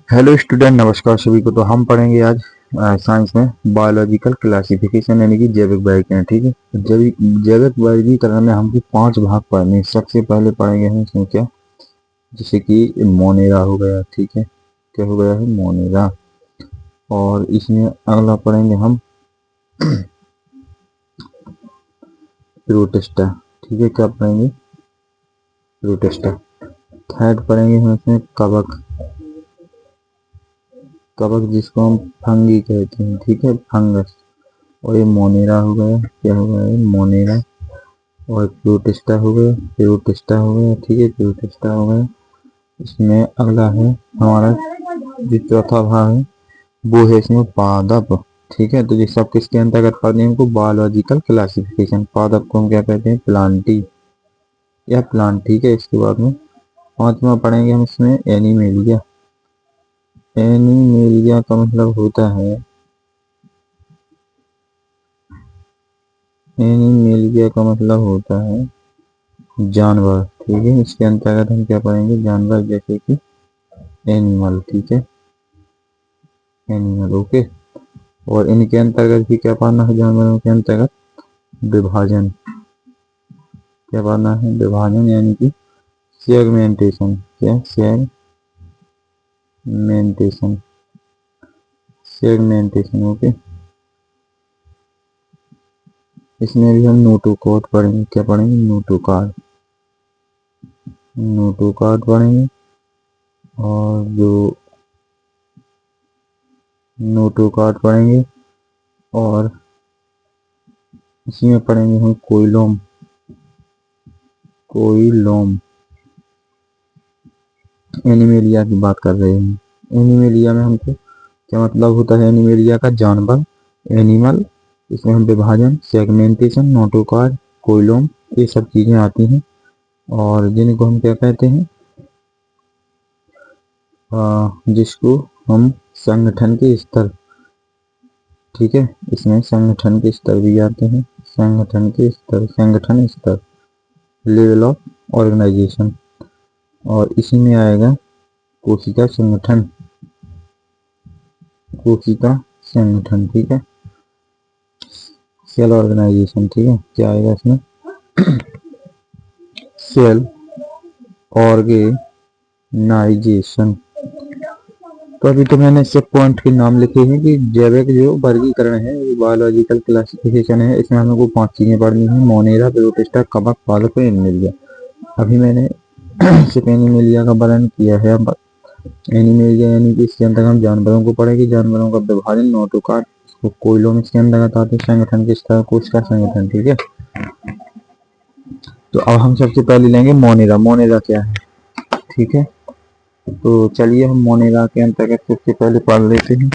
Hello student, नमस्कार सभी को। तो हम पढ़ेंगे आज साइंस में बायोलॉजिकल क्लासिफिकेशन यानी कि जैविक वर्गीकरण। ठीक है, जैविक जैविक वर्गीकरण में हमको 5 भाग पढ़ने हैं। सबसे पहले पढ़ेंगे हम इसमें क्या, जैसे कि मोनेरा हो गया। ठीक है, क्या हो गया है, मोनेरा। और इसमें अगला पढ़ेंगे हम प्रोटिस्टा। ठीक है, क्या पढ़ेंगे, प्रोटिस्टा। थर्ड पढ़ेंगे हम इसमें कवक। कवक जिसको हम फंगी कहते हैं। ठीक है, फंगस। और ये मोनेरा हो गया, क्या हो गया, मोनेरा। और प्रोटिस्टा हो गया, प्रोटिस्टा हो गया। ठीक है, प्रोटिस्टा हो गया। इसमें अगला है हमारा जो चौथा भाग है वो है इसमें पादप। ठीक है, तो ये सब किसके अंतर्गत पढ़ने हैं हमको, बायोलॉजिकल क्लासिफिकेशन। पादप को हम क्या कहते हैं, प्लांटी या प्लांट। ठीक है, इसके बाद में पांचवा पढ़ेंगे हम इसमें एनिमेलिया। एनिमेलिया का मतलब होता है, एनिमेलिया का मतलब होता है जानवर। ठीक है, इसके अंतर्गत हम क्या पढ़ेंगे, जानवर, जैसे कि एनिमल। ठीक है, एनिमल। ओके। और इनके अंतर्गत भी क्या पढ़ना है, जानवरों के अंतर्गत विभाजन। क्या पढ़ना है, विभाजन, यानी कि सेगमेंटेशन। क्या, सेगमेंटेशन, सेगमेंटेशन। ओके। इसमें भी हम नोटोकॉट पढ़ेंगे। क्या पढ़ेंगे, नोटोकॉट, नोटोकॉट पढ़ेंगे। और जो नोटोकॉट पढ़ेंगे, और इसी में पढ़ेंगे हम कोइलोम, कोइलोम। एनिमेलिया की बात कर रहे हैं। एनिमेलिया में हमको क्या मतलब होता है, एनिमेलिया का जानवर, एनिमल। इसमें हम विभाजन, सेगमेंटेशन, नोटोकॉट, कोइलोम, ये सब चीजें आती हैं। और जिनको हम क्या कहते हैं, जिसको हम संगठन के स्तर। ठीक है, इसमें संगठन के स्तर भी आते हैं। संगठन के स्तर, संगठन स्तर, लेवल ऑफ ऑर्गेनाइजेशन। और इसी में आएगा कोशिका संगठन, कोशिका संगठन। ठीक है, सेल ऑर्गेनाइजेशन। ठीक है, क्या आएगा इसमें, सेल ऑर्गेनाइजेशन। तो अभी तो मैंने सब पॉइंट के नाम लिखे हैं कि जैविक जो वर्गीकरण है, बायोलॉजिकल क्लासिफिकेशन है, इसमें हमको 5 चीजें पढ़नी है, मोनेरा, प्रोटिस्टा, कवक, पादप, एनिमेलिया। अभी मैंने सिर्फ एनिमेलिया का वर्णन किया है। अब एनिमेलिया यानी कि इसके अंतर्गत हम जानवरों को पढ़ेंगे, जानवरों का विभाजन, नोटोकॉट, इसको कोइलोम इसके अंतर्गत आते हैं, संगठन के स्तर, कोशिका संगठन। ठीक है, तो अब हम सबसे पहले लेंगे मोनेरा। मोनेरा क्या है, ठीक है। तो चलिए हम मोनेरा के अंतर्गत सबसे पहले पढ़ लेते हैं।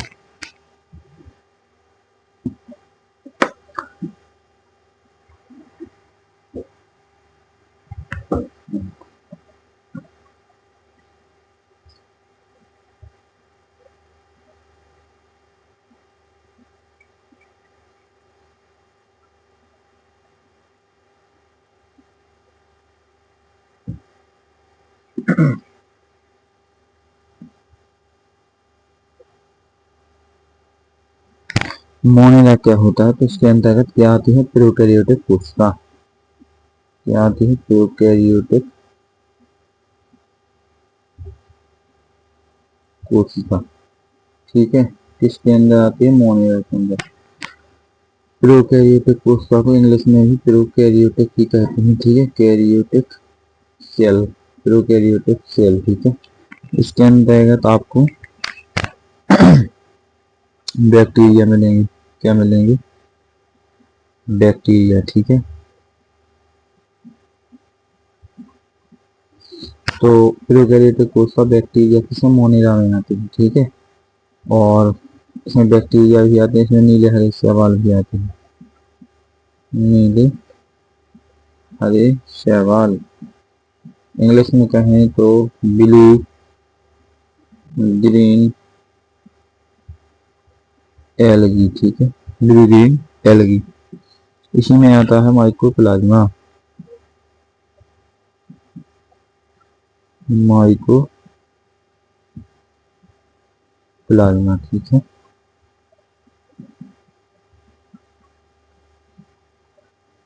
मोनेरा क्या होता है, तो इसके अंतर्गत क्या आती है, प्रोकैरियोटिक कोशिका। क्या आती है, प्रोकैरियोटिक कोशिका। ठीक है, किसके अंदर आती है, मोनेरा के अंदर। प्रोकैरियोटिक कोशिका को इंग्लिश में भी प्रोकैरियोटिक ही कहते हैं। ठीक है, कैरियोटिक सेल, प्रोकैरियोटिक सेल। ठीक है, इसके अंतर्गत आपको बैक्टीरिया मिलेंगे। क्या मिलेंगे, बैक्टीरिया। ठीक है, तो प्रोकैरियोटिक कोशिका बैक्टीरिया किसे, मोनेरा में आती है। ठीक है, और इसमें बैक्टीरिया भी आते हैं, इसमें नीले हरे शैवाल भी आते हैं, नीले हरे शैवाल। इंग्लिश में कहें तो ब्लू ग्रीन एलगी। ठीक है, ब्लू ग्रीन एलगी। इसी में आता है माइकोप्लाज्मा, माइको प्लाज्मा, ठीक है।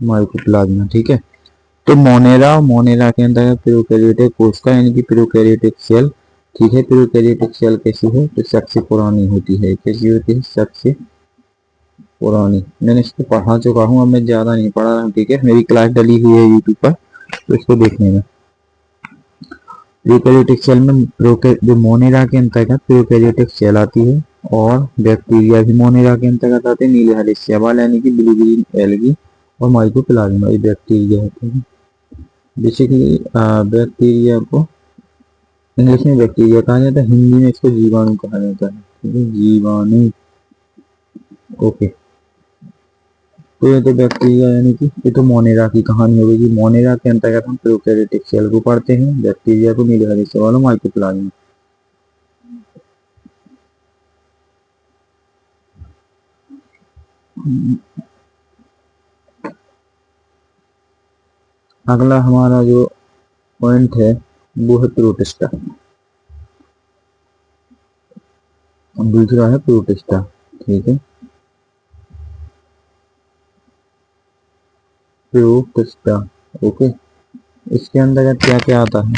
माइकोप्लाज्मा, ठीक है। तो मोनेरा, मोनेरा के अंतर्गत प्रोकैरियोटिक कोशिका यानी कि प्रोकैरियोटिक सेल, ठीक है। प्रोकैरियोटिक सेल कैसी है, तो सबसे पुरानी होती है। कैसी होती है, सबसे पुरानी। मैंने इसको पढ़ा चुका हूँ, अब मैं ज्यादा नहीं पढ़ा रहा हूँ, ठीक है। मेरी क्लास डली हुई है यूट्यूब पर, तो इसको देखने में। प्रोकैरियोटिक सेल में जो मोनेरा के अंतर्गत प्रोकैरियोटिक सेल आती है, और बैक्टीरिया भी मोनेरा के अंतर्गत आते हैं। नीले हरे शैवाल यानी कि ब्लू ग्रीन एल्गी, और माइकोप्लाज्मा ये बैक्टीरिया होते हैं। बेसिकली बैक्टीरिया को इंग्लिश में बैक्टीरिया कहा जाता है, हिंदी में इसको जीवाणु कहा जाता है, ठीक है, जीवाणु। ओके, तो ये तो बैक्टीरिया यानी कि ये तो मोनेरा की कहानी होगी। मोनेरा के अंतर्गत हम प्रोकैरियोटिक सेल को पढ़ते हैं, बैक्टीरिया को नीले हरे शैवाल और माइकोप्लाज्मा। अगला हमारा जो पॉइंट है वो है प्रोटिस्टा। दूसरा है प्रोटिस्टा, ठीक है। Protista, okay. इसके अंतर्गत क्या क्या आता है,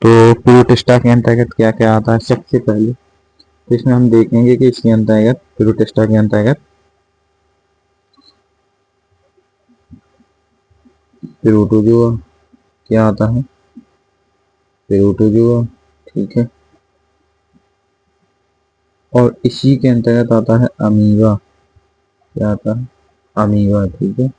तो प्रोटिस्टा के अंतर्गत क्या क्या आता है, सबसे पहले तो इसमें हम देखेंगे कि इसके अंतर्गत, प्रोटिस्टा के अंतर्गत प्रोटोजोआ क्या आता है, प्रोटोजोआ, ठीक है। और इसी के अंतर्गत आता है अमीबा, क्या आता है, अमीबा, ठीक है,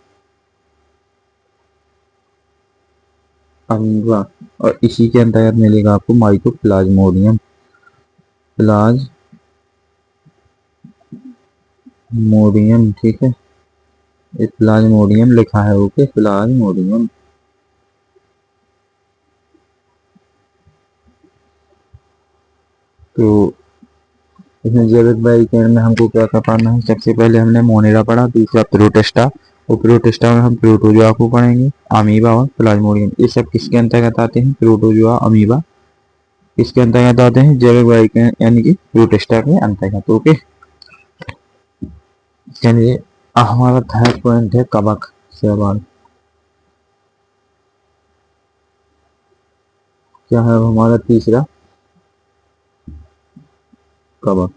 अमीबा। और इसी के अंतर्गत मिलेगा आपको माइकोप्लाज्मोडियम, प्लाज्मोडियम, ठीक है। इस प्लाज्मोडियम लिखा है, ओके, प्लाज्मोडियम। तो इसमें जैविक वर्गीकरण में हमको क्या क्या पढ़ना है, सबसे पहले हमने मोनेरा पढ़ा, दूसरा प्रोटिस्टा, और प्रोटिस्टा में हम प्रोटोजोआ को पढ़ेंगे, अमीबा और प्लाज्मोडियम। ये सब किसके अंतर्गत आते हैं, प्रोटोजोआ, अमीबा किसके अंतर्गत आते हैं, जैविक वर्गीकरण यानी कि प्रोटिस्टा के अंतर्गत, ओके। चलिए, हमारा थर्ड पॉइंट है कवक शैवाल। क्या है हमारा तीसरा, कवक।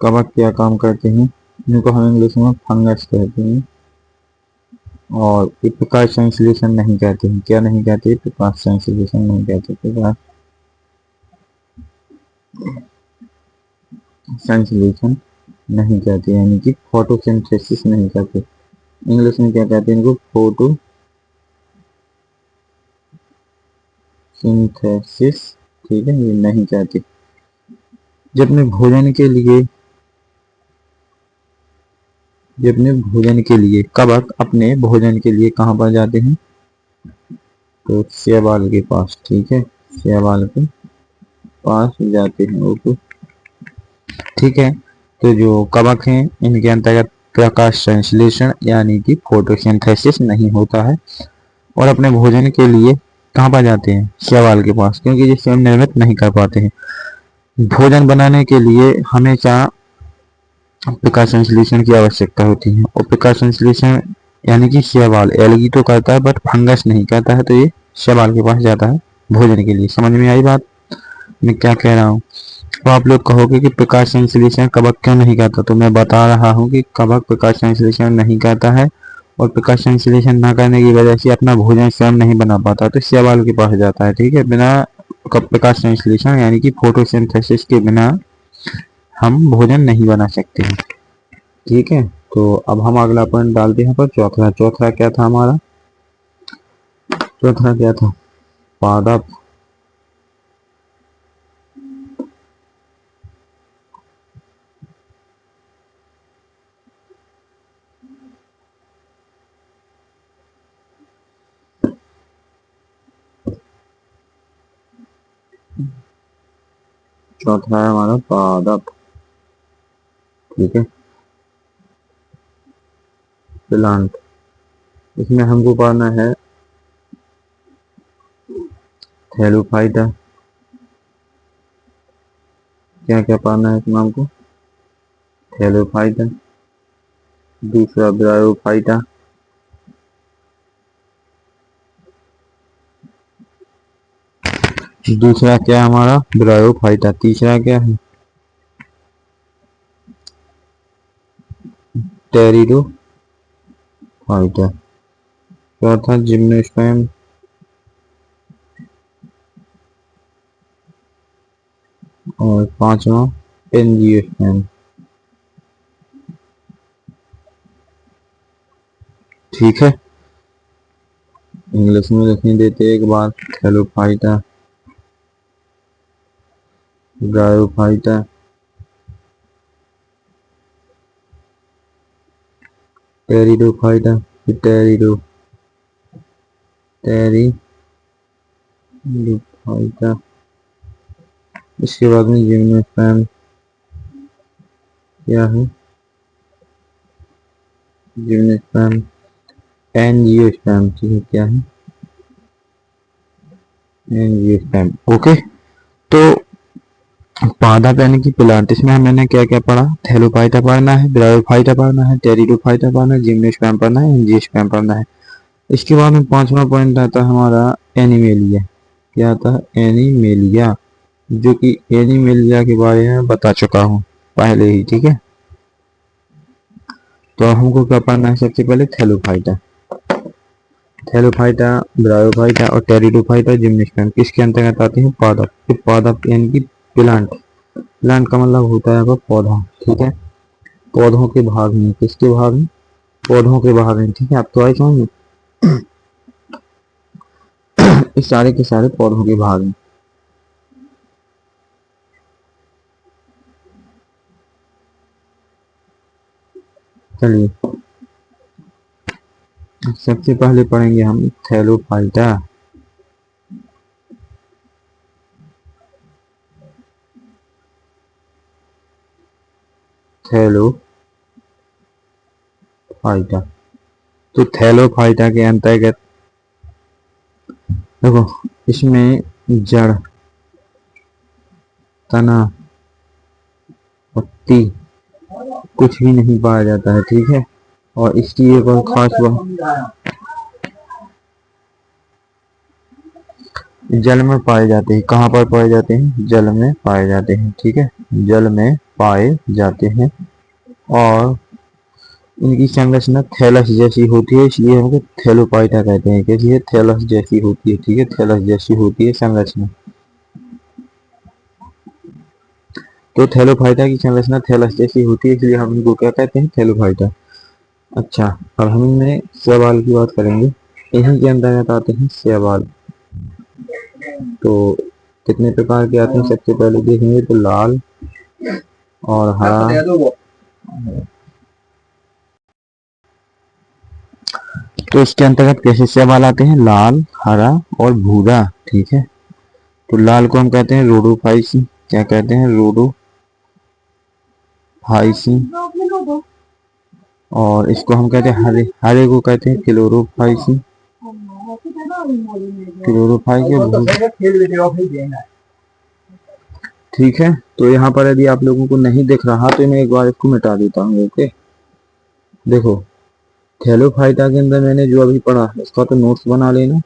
कवक क्या काम करते हैं, इनको हम इंग्लिश में फंगस कहते हैं, और प्रकाश संश्लेषण नहीं कहते हैं। क्या नहीं कहते, प्रकाश संश्लेषण नहीं कहते, प्रकाश संश्लेषण नहीं कहते, यानी कि फोटोसिंथेसिस नहीं कहते। इंग्लिश में क्या कहते हैं इनको, फोटोसिंथेसिस, ठीक है, ये नहीं कहते। जब अपने भोजन के लिए, जब अपने भोजन के लिए कवक अपने भोजन के लिए कहाँ पर जाते हैं, तो शैवाल के पास, ठीक है, शैवाल के पास जाते हैं, ओके, ठीक है। तो जो कवक हैं इनके अंतर्गत प्रकाश संश्लेषण यानी कि फोटोसिंथेसिस नहीं होता है, और अपने भोजन के लिए कहाँ पर जाते हैं, शैवाल के पास, क्योंकि ये स्वयं निर्मित नहीं कर पाते हैं। भोजन बनाने के लिए हमेशा प्रकाश संश्लेषण की आवश्यकता होती है, और प्रकाश संश्लेषण यानी कि शैवाल, एलगी तो करता है बट फंगस नहीं करता है, तो ये शैवाल के पास जाता है भोजन के लिए। समझ में आई बात मैं क्या कह रहा हूँ। तो आप लोग कहोगे कि प्रकाश संश्लेषण कवक क्यों नहीं करता, तो मैं बता रहा हूँ कि कवक प्रकाश संश्लेषण नहीं करता है, और प्रकाश संश्लेषण न करने की वजह से अपना भोजन स्वयं नहीं बना पाता, तो शैवाल के पास जाता है, ठीक है। बिना प्रकाश संश्लेषण यानी कि फोटोसिंथेसिस के बिना हम भोजन नहीं बना सकते हैं, ठीक है। तो अब हम अगला पॉइंट डालते हैं पर चौथा, चौथा क्या था हमारा, चौथा क्या था, पादप। चौथा है हमारा पादप, ठीक है, प्लांट। इसमें हमको पढ़ना है थैलोफाइटा, क्या क्या पढ़ना है इस नाम को? थैलोफाइटा। दूसरा ब्रायोफाइटा। दूसरा क्या है हमारा? ब्रायोफाइटा। तीसरा क्या है? टेरिडोफाइटा। चौथा जिम्नोस्पर्म। और पांचवा एंजियोस्पर्म। ठीक है, इंग्लिश में लिखने देते एक बार। थैलोफाइटा, ब्रायोफाइटा, टेरिडोफाइटा, फिर टेरिडोफाइटा, इसके बाद में जिम्नोस्पर्म। क्या है? Gymnosperm, angiosperm. ठीक है, क्या है? एंजियोस्पर्म। ओके, तो पादप यानी कि प्लांट, इसमें मैंने क्या क्या पढ़ा? थैलोफाइटा पढ़ना है, ब्रायोफाइटा पढ़ना है, टेरिडोफाइटा पढ़ना है, जिम्नोस्पर्म पढ़ना है, एंजियोस्पर्म पढ़ना है। इसके बाद में पांचवा पॉइंट आता है हमारा एनिमेलिया। क्या आता है? एनिमेलिया, जो कि एनिमेलिया के बारे में बता चुका हूँ पहले ही। ठीक है, तो हमको क्या पढ़ना है? सबसे पहले थैलोफाइटा। थैलोफाइटा, ब्रायोफाइटा और टेरिडोफाइटा, जिम्नोस्पर्म किसके अंतर्गत आते हैं? पादप। तो पादप यानी कि प्लांट। प्लांट का मतलब होता है आपका पौधा। ठीक है, पौधों के भाग में। किसके भाग में? पौधों के भाग में। ठीक है, आप तो आए समझ। इस सारे के सारे पौधों के भाग में। चलिए, सबसे पहले पढ़ेंगे हम थैलोफाइटा। थैलोफाइटा। तो थैलोफाइटा के अंतर्गत देखो, इसमें जड़, तना, पत्ती कुछ भी नहीं पाया जाता है। ठीक है, और इसकी एक और खास बात, जल में पाए जाते हैं। कहाँ पर पाए जाते हैं? जल में पाए जाते हैं। ठीक है, जल में पाए जाते हैं। और इनकी संरचना थैलस जैसी होती है, इसलिए हमको थैलोफाइटा कहते हैं। कैसी है? थैलस जैसी होती है। ठीक है, थैलस जैसी होती है संरचना। तो थैलोफाइटा की संरचना थैलस जैसी होती है, इसलिए हम इनको क्या कहते हैं? थैलोफाइटा। अच्छा, अब हमने शैवाल की बात करेंगे। इन्हीं के अंतर्गत आते हैं शैवाल। तो कितने प्रकार के आते हैं सबसे पहले देखेंगे तो लाल और हरा। तो इसके अंतर्गत कैसे शैवाल आते हैं? लाल, हरा और भूरा। ठीक है, तो लाल को हम कहते हैं रोडोफाइसी। क्या कहते हैं? रोडोफाइसी। और इसको हम कहते हैं हरे। हरे को कहते हैं क्लोरोफाइसी। क्लोरोफाइसी। ठीक है, तो यहाँ पर यदि आप लोगों को नहीं दिख रहा तो मैं एक बार इसको मिटा देता हूँ। ओके, देखो, थैलोफाइटा के अंदर मैंने जो अभी पढ़ा इसका तो नोट्स बना लेना,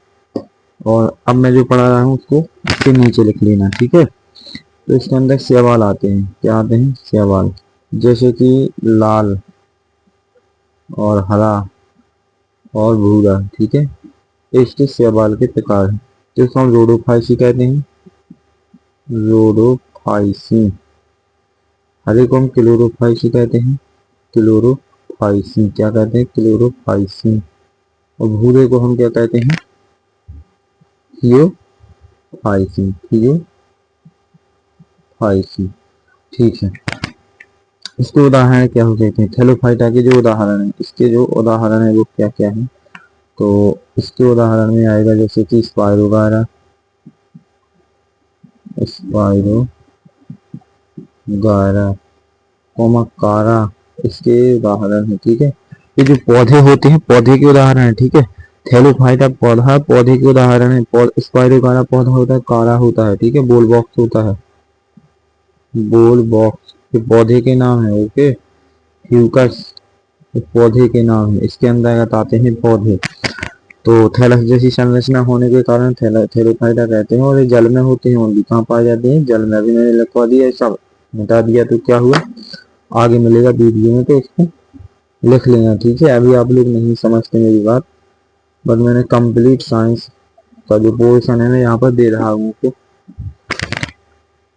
और अब मैं जो पढ़ा रहा हूँ उसको इसके नीचे लिख लेना। ठीक है, तो इसके अंदर शैवाल आते हैं। क्या आते हैं? शैवाल, जैसे कि लाल और हरा और भूरा। ठीक है, इसके शैवाल के प्रकार हैं, जिसको हम रोडोफाइसी कहते हैं। रोडोफाइसी। हरे को हम क्लोरोफाइसी कहते हैं। क्लोरोफाइसी। क्या कहते हैं? क्लोरोफाइसी। और भूरे को हम क्या कहते हैं? थियोफाइसी। थियोफाइसी। ठीक है, इसके उदाहरण क्या हो सकते हैं? थैलोफाइटा के जो उदाहरण है, इसके जो उदाहरण है वो क्या क्या है? तो इसके उदाहरण में आएगा जैसे कि स्पायरोगारा, स्पायरोगारा, कोमाकारा, इसके उदाहरण है। ठीक है, ये जो पौधे होते हैं पौधे के उदाहरण है। ठीक है, थैलोफाइटा पौधा पौधे के उदाहरण है। स्पायरोगारा पौधा होता है, कारा होता है। ठीक है, बोल बॉक्स होता है। बोल, बॉक्स, ये पौधे के नाम है। ओके, फ्यूकस, ये पौधे के नाम है, इसके अंतर्गत आते हैं पौधे। तो थैलस जैसी संरचना होने के कारण थैलोफाइटा कहते हैं। और ये जल में होते हैं, और भी कहाँ पाए जाते हैं, जल में। अभी मैंने लिखवा दिया, सब बता दिया, तो क्या हुआ, आगे मिलेगा वीडियो में, तो इसको लिख लेना, ठीक है। अभी आप लोग नहीं समझते मेरी बात, बट मैंने कंप्लीट साइंस का जो पोर्शन है मैं यहाँ पर दे रहा हूँ आपको,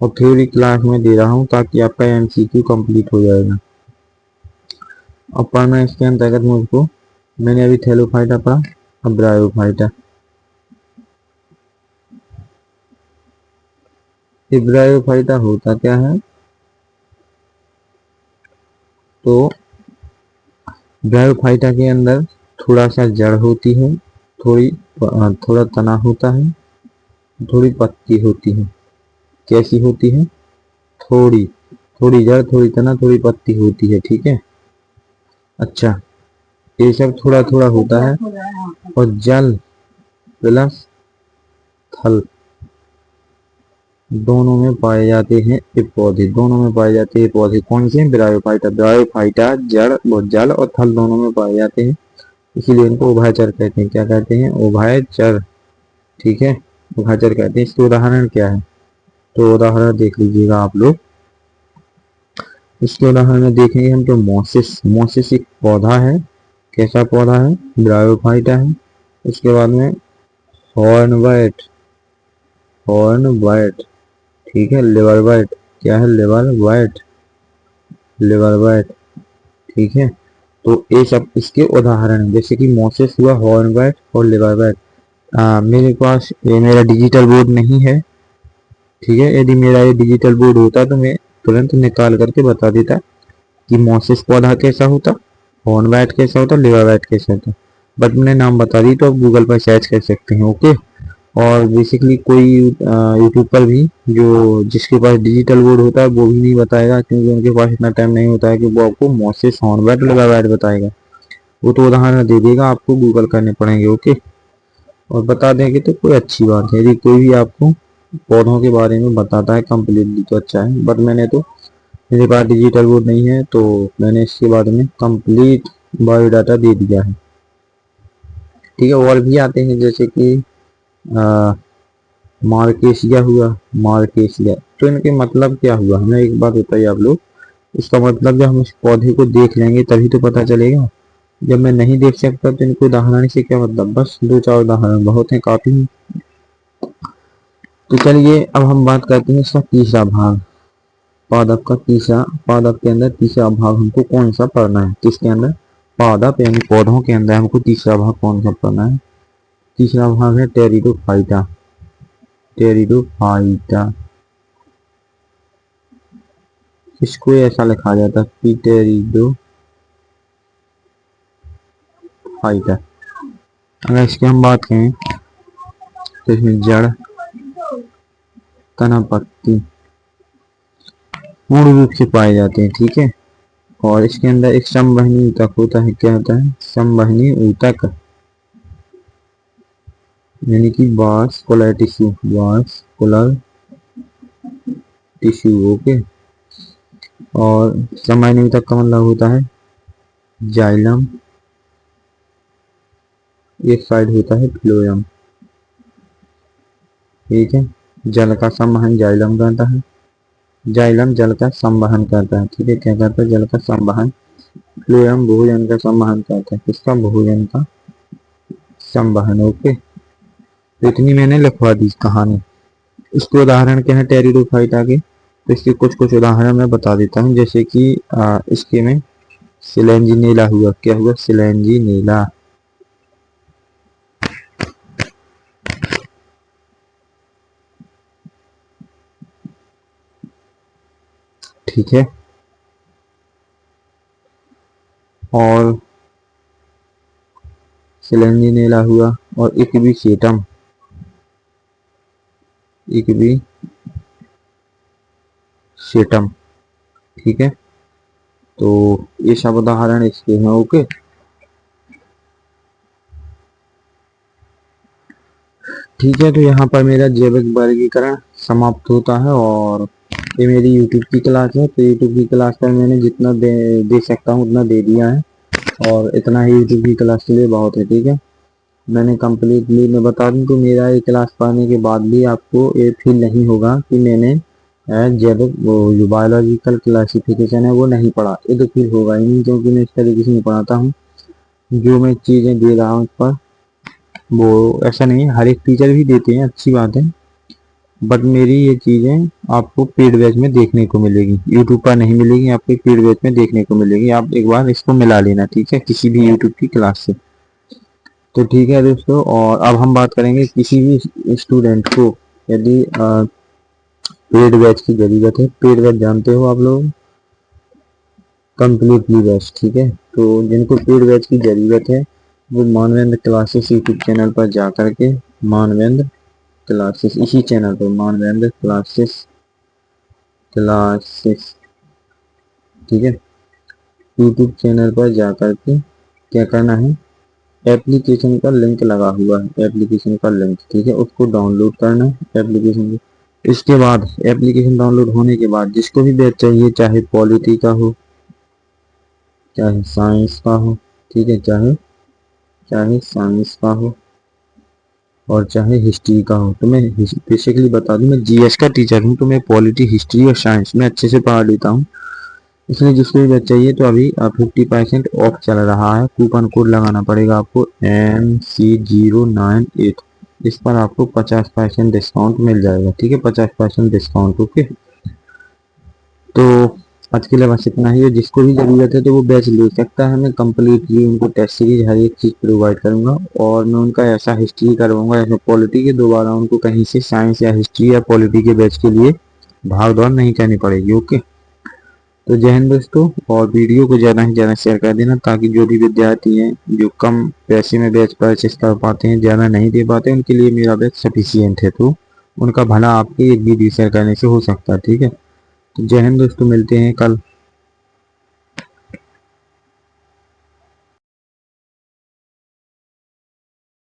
और थ्योरी क्लास में दे रहा हूँ, ताकि आपका एमसीक्यू कंप्लीट हो जाएगा। अब पढ़ना इसके अंतर्गत मुझको, मैंने अभी थैलोफाइटा पढ़ा, अब ब्रायोफाइटा। ब्रायोफाइटा होता क्या है, तो ब्रायोफाइटा के अंदर थोड़ा सा जड़ होती है, थोड़ा तना होता है, थोड़ी पत्ती होती है। कैसी होती है, थोड़ी थोड़ी जड़, थोड़ी तना, थोड़ी पत्ती होती है, ठीक है। अच्छा, ये सब थोड़ा थोड़ा होता है, और जल प्लस थल दोनों में पाए जाते हैं ये पौधे, दोनों में पाए जाते हैं पौधे। कौन से, ब्रायोफाइटा। ब्रायोफाइटा जड़ और जल और थल दोनों में पाए जाते हैं, इसीलिए इनको उभयचर कहते हैं। क्या कहते हैं, उभयचर, ठीक है, उभयचर कहते हैं। इसके उदाहरण क्या है, तो उदाहरण देख लीजिएगा आप लोग। इसके उदाहरण में देखेंगे हम, तो मोसिस, मोसिस एक पौधा है। कैसा पौधा है, ब्रायोफाइटा है। उसके बाद में हॉर्नवाइट, हॉर्नवाइट, ठीक है। लिवरवाइट, क्या है, लिवरवाइट, लिवरवाइट, ठीक है। तो ये सब इसके उदाहरण हैं, जैसे कि मोसेस हुआ, हॉर्नवाइट और लिवरवाइट। मेरे पास ये मेरा डिजिटल बोर्ड नहीं है, ठीक है। यदि मेरा ये डिजिटल बोर्ड होता तो मैं तुरंत निकाल करके बता देता कि मोसेस पौधा कैसा होता, हॉर्नवाइट कैसा होता, लिवरवाइट कैसा होता, बट मैंने नाम बता दी, तो आप गूगल पर सर्च कर सकते हैं। ओके। और बेसिकली कोई यूट्यूब पर भी जो जिसके पास डिजिटल बोर्ड होता है वो भी नहीं बताएगा, क्योंकि उनके पास इतना टाइम नहीं होता है कि वो आपको मोसेस, हॉर्नवाइट, लिवरवाइट बताएगा। वो तो उदाहरण दे देगा, आपको गूगल करने पड़ेंगे। ओके। और बता देंगे तो कोई अच्छी बात है, यदि कोई भी आपको पौधों के बारे में बताता है कंप्लीटली तो अच्छा है, बट मेरे पास डिजिटल बोर्ड नहीं है, तो मैंने इसके बारे में कंप्लीट बायोडाटा दे दिया है, ठीक है। और भी आते हैं, जैसे कि मार्केशिया हुआ, मार्केशिया, तो इनके मतलब क्या हुआ, हमें एक बात बताइए आप लोग। इसका मतलब जब हम इस पौधे को देख लेंगे तभी तो पता चलेगा, जब मैं नहीं देख सकता तो इनको उदाहरण से क्या मतलब, बस दो चार उदाहरण बहुत है, काफी है। तो चलिए अब हम बात करते हैं इसका तीसरा भाग, पादप का तीसरा, पादप के अंदर तीसरा भाग हमको कौन सा पढ़ना है, किसके अंदर, पादप यानी पौधों के अंदर हमको तीसरा भाग कौन सा पढ़ना है। तीसरा भाग है टेरिडोफाइटा, टेरिडोफाइटा। इसको ऐसा लिखा जाता है पीटेरिडो फाइटा। अगर इसकी हम बात करें तो इसमें जड़, तना, पत्ती पूर्ण रूप से पाए जाते हैं, ठीक है। और इसके अंदर एक संवहनी ऊतक होता है। क्या होता है, संवहनी ऊतक, यानी कि vascular tissue, vascular tissue. Okay. और संवहनी ऊतक का मतलब होता है जाइलम, एक साइड होता है फ्लोएम, ठीक है। जल का संवहन जाइलम करता है, जाइलम जल का संवहन करता है, ठीक है। क्या करता है, जल का संवहन। फ्लोएम भोजन का संवहन करता है, किसका, भोजन का संवहन। ओके। तो इतनी मैंने लिखवा दी कहानी। इसके उदाहरण क्या है टेरिडोफाइटा के, तो इसके कुछ कुछ उदाहरण मैं बता देता हूँ, जैसे कि इसके में सिलेंजिनेला हुआ। क्या हुआ, सिलेंजिनेला, ठीक है। और सिलेंजिनेला हुआ, और इक्विसेटम, इक्विसेटम, ठीक है। तो ये सब उदाहरण इसके हैं। ओके। ठीक है, तो यहाँ पर मेरा जैविक वर्गीकरण समाप्त होता है, और ये मेरी यूट्यूब की क्लास है, तो यूट्यूब की क्लास पर मैंने जितना दे सकता हूँ उतना दे दिया है, और इतना ही यूट्यूब की क्लास के लिए बहुत है। ठीक है, मैंने कम्प्लीटली मैं बता दूं तो मेरा ये क्लास पाने के बाद भी आपको ये फील नहीं होगा कि मैंने जब वो जो बायोलॉजिकल क्लासिफिकेशन है वो नहीं पढ़ा, ये तो फील होगा ही नहीं, क्योंकि मैं इस तरीके से नहीं पढ़ाता हूँ। जो मैं चीज़ें दे रहा हूँ पर वो ऐसा नहीं है, हर एक टीचर भी देते हैं, अच्छी बात है, बट मेरी ये चीज़ें आपको पेड बैच में देखने को मिलेगी, यूट्यूब पर नहीं मिलेगी, आपको पेड बैच में देखने को मिलेगी। आप एक बार इसको मिला लेना, ठीक है, किसी भी यूट्यूब की क्लास से। तो ठीक है दोस्तों, और अब हम बात करेंगे किसी भी स्टूडेंट को यदि पेड बैच की ज़रूरत है। पेड बैच जानते हो आप लोग, कंप्लीटली बैच, ठीक है। तो जिनको पेड बैच की ज़रूरत है वो मानवेंद्र क्लासेस यूट्यूब चैनल पर जा करके, मानवेंद्र क्लासेस, इसी चैनल पर मानवेंद्र क्लासेस क्लासेस, ठीक है, यूट्यूब चैनल पर जा करके क्या करना है, एप्लीकेशन का लिंक लगा हुआ है, एप्लीकेशन का लिंक, ठीक है, उसको डाउनलोड करना है एप्लीकेशन को। इसके बाद एप्लीकेशन डाउनलोड होने के बाद जिसको भी बैच चाहिए, चाहे पॉलिटी का हो, चाहे साइंस का हो, ठीक है, चाहे चाहे साइंस का हो और चाहे हिस्ट्री का हो। तो मैं बेसिकली बता दूं, मैं जीएस का टीचर हूं, तो मैं पॉलिटी, हिस्ट्री और साइंस में अच्छे से पढ़ा लेता हूं। इसलिए जिसको भी बैच चाहिए तो अभी 50% ऑफ चल रहा है। कूपन कोड लगाना पड़ेगा आपको MC098, इस पर आपको 50% डिस्काउंट मिल जाएगा, ठीक है, 50% डिस्काउंट। ओके, तो आज के लिए बस इतना ही है। जिसको भी ज़रूरत है तो वो बैच ले सकता है। मैं कंप्लीटली उनको टेस्ट सीरीज हर एक चीज़ प्रोवाइड करूँगा, और मैं उनका ऐसा हिस्ट्री करवाऊँगा, ऐसा पॉलिटी के, दोबारा उनको कहीं से साइंस या हिस्ट्री या पॉलिटी के बैच के लिए भाग दौड़ नहीं करनी पड़ेगी। ओके, तो जय हिंद दोस्तों, और वीडियो को ज़्यादा से ज़्यादा शेयर कर देना, ताकि जो भी विद्यार्थी हैं जो कम पैसे में बैच परचेस कर पाते हैं, ज़्यादा नहीं दे पाते, उनके लिए मेरा बैच सफिशियंट है। तो उनका भला आपके एक वीडियो शेयर करने से हो सकता है, ठीक है। तो जय हिंद दोस्तों, मिलते हैं कल।